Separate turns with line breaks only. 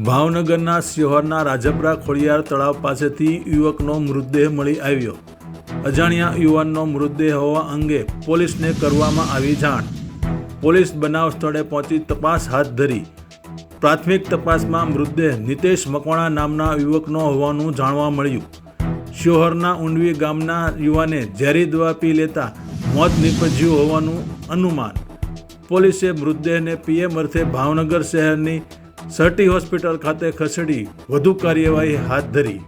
ભાવનગરના શિહોરના રાજપરા ખોડિયાર તળાવ પાસેથી યુવકનો મૃતદેહ મળી આવ્યો। અજાણ્યા યુવાનનો મૃતદેહ હોવા અંગે પોલીસને કરવામાં આવી જાણ। પોલીસ બનાવ સ્થળે પહોંચી તપાસ હાથ ધરી। પ્રાથમિક તપાસમાં મૃતદેહ નિતેશ મકવાણા નામના યુવકનો હોવાનું જાણવા મળ્યું। શિહોરના ઊંડવી ગામના યુવાને ઝેરી દવા પી લેતા મોત નીપજ્યું હોવાનું અનુમાન। પોલીસે મૃતદેહને પીએમ અર્થે ભાવનગર શહેરની સર્ટી હોસ્પિટલ ખાતે ખસેડી વધુ કાર્યવાહી હાથ ધરી।